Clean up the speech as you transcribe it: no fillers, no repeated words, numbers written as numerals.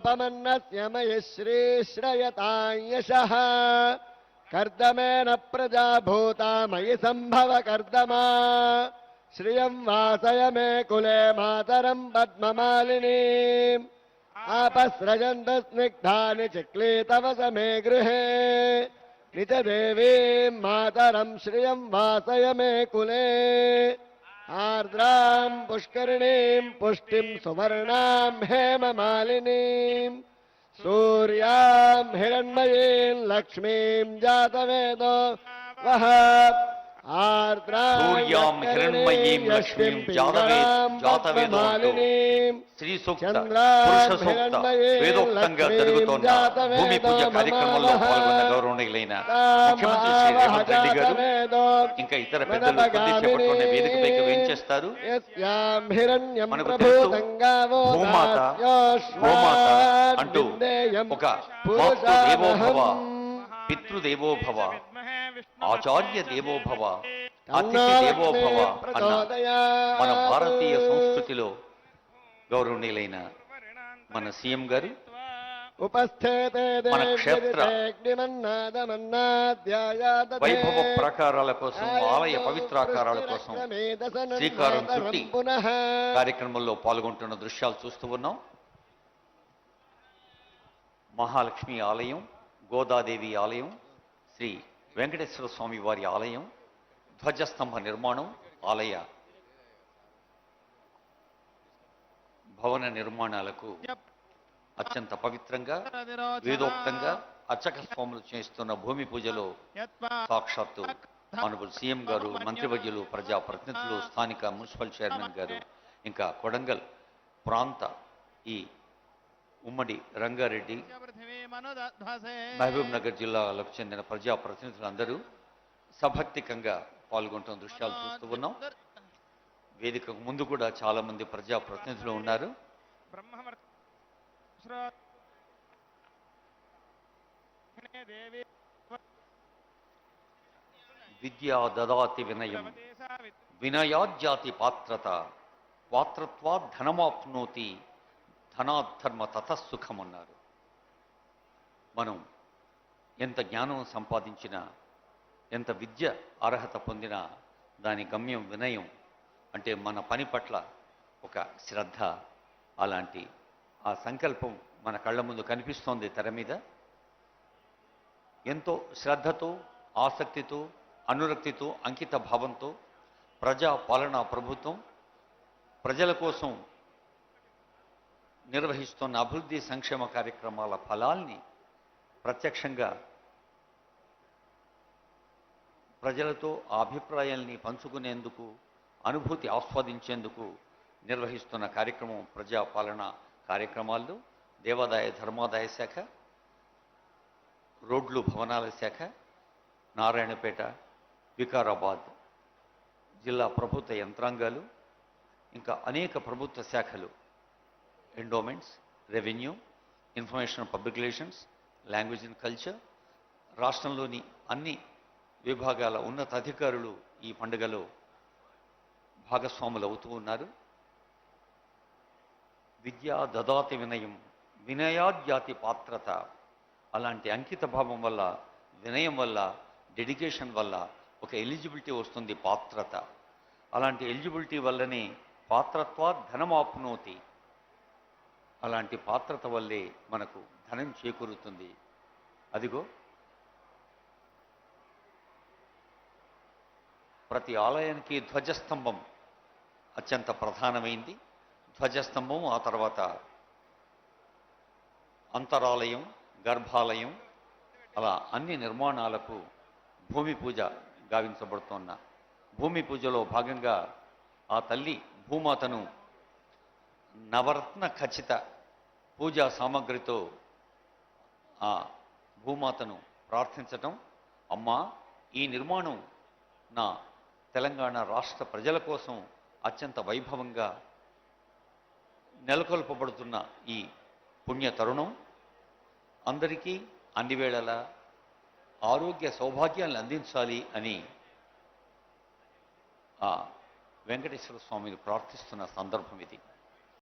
पमन्नस्य मयि श्रीश्रयतां कर्दमेन प्रजा भूता मयि सम्भव कर्दमा श्रियं वासय मे कुले मातरं पद्ममालिनीम् आपस्रजन्तु स्निग्धानि चिक्लीतवस मे गृहे निजदेवीं मातरं श्रियं वासय मे कुले आर्द्रां पुष्करिणीं पुष्टिं सुवर्णां हेममालिनीं सूर्यां हिरण्मयीं लक्ष्मीं जातवेदो वः सूर्यां हिरण्मयीं लक्ष्मीं जातवेदोमालिनीं श्री सूक्त పురుష సూక్త వేదోక్తంగా జరుగుతోన్న భూమి పూజ కార్యక్రమంలో పాల్గొన్న గౌరవనీయులైన ముఖ్యమంత్రి శ్రీ రేవంత్ రెడ్డి గారు ఇంకా ఇతర పెద్దలు కొద్దిసేపట్లోనే వేదికపైకి వేయించేస్తారు. మనకు తెలుసు భూమాత గోమాత అంటూ ఒక మాతృదేవోభవ పితృదేవోభవ ఆచార్య దేవోభవ అతిథి దేవోభవ అన్న మన భారతీయ సంస్కృతిలో గౌరవనీయులైన మన సీఎం గారు మన క్షేత్ర వైభవ ప్రాకారాల కోసం ఆలయ పవిత్రాకారాల కోసం శ్రీకారం చుట్టి కార్యక్రమంలో పాల్గొంటున్న దృశ్యాలు చూస్తూ ఉన్నాం. మహాలక్ష్మి ఆలయం, గోదాదేవి ఆలయం, శ్రీ వెంకటేశ్వర స్వామి వారి ఆలయం, ధ్వజస్తంభ నిర్మాణం, ఆలయ భవన నిర్మాణాలకు అత్యంత పవిత్రంగా వేదోక్తంగా అర్చక స్వాములు చేస్తున్న భూమి పూజలో సాక్షాత్తు ఆనరబుల్ సీఎం గారు, మంత్రివర్యులు, ప్రజాప్రతినిధులు, స్థానిక మున్సిపల్ చైర్మన్ గారు, ఇంకా కొడంగల్ ప్రాంత ఈ ఉమ్మడి రంగారెడ్డి, మహబూబ్ నగర్ జిల్లాలకు చెందిన ప్రజాప్రతినిధులందరూ సభక్తికంగా పాల్గొంటున్న దృశ్యాలు చూస్తూ ఉన్నాం. వేదికకు ముందు కూడా చాలా మంది ప్రజాప్రతినిధులు ఉన్నారు. విద్యా దదాతి వినయం వినయాజ్జాతి పాత్రత పాత్రత్వాత్ ధనమాప్నోతి ధనాధర్మ తతసుఖం అన్నారు. మనం ఎంత జ్ఞానం సంపాదించినా, ఎంత విద్య అర్హత పొందినా దాని గమ్యం వినయం. అంటే మన పని పట్ల ఒక శ్రద్ధ. అలాంటి ఆ సంకల్పం మన కళ్ళ ముందు కనిపిస్తోంది తెర మీద. ఎంతో శ్రద్ధతో, ఆసక్తితో, అనురక్తితో, అంకిత భావంతో ప్రజా పాలనా ప్రభుత్వం ప్రజల కోసం నిర్వహిస్తున్న అభివృద్ధి సంక్షేమ కార్యక్రమాల ఫలాల్ని ప్రత్యక్షంగా ప్రజలతో ఆ అభిప్రాయాల్ని పంచుకునేందుకు, అనుభూతి ఆస్వాదించేందుకు నిర్వహిస్తున్న కార్యక్రమం ప్రజాపాలన కార్యక్రమాల్లో దేవాదాయ ధర్మాదాయ శాఖ, రోడ్లు భవనాల శాఖ, నారాయణపేట, వికారాబాద్ జిల్లా ప్రభుత్వ యంత్రాంగాలు, ఇంకా అనేక ప్రభుత్వ శాఖలు, endowments, revenue, information public relations, language and culture, రాష్ట్రంలోని అన్ని విభాగాల ఉన్నతాధికారులు ఈ పండుగలో భాగస్వాములు అవుతూ ఉన్నారు. విద్యా దదాతి వినయం వినయాజ్జాతి పాత్రత. అలాంటి అంకిత భావం వల్ల, వినయం వల్ల, డెడికేషన్ వల్ల ఒక ఎలిజిబిలిటీ వస్తుంది, పాత్రత. అలాంటి ఎలిజిబిలిటీ వల్లనే పాత్రత్వాత్ ధనమాప్నోతి. అలాంటి పాత్రత వల్లే మనకు ధనం చేకూరుతుంది. అదిగో ప్రతి ఆలయానికి ధ్వజస్తంభం అత్యంత ప్రధానమైంది. ధ్వజస్తంభం, ఆ తర్వాత అంతరాలయం, గర్భాలయం, అలా అన్ని నిర్మాణాలకు భూమి పూజ గావించబడుతున్న భూమి పూజలో భాగంగా ఆ తల్లి భూమాతను నవరత్న ఖచ్చిత పూజా సామగ్రితో ఆ భూమాతను ప్రార్థించటం. అమ్మా, ఈ నిర్మాణం నా తెలంగాణ రాష్ట్ర ప్రజల కోసం అత్యంత వైభవంగా నెలకొల్పబడుతున్న ఈ పుణ్య తరుణం అందరికీ అన్ని వేళలా ఆరోగ్య సౌభాగ్యాలను అందించాలి అని ఆ వెంకటేశ్వర స్వామిని ప్రార్థిస్తున్న సందర్భం ఇది.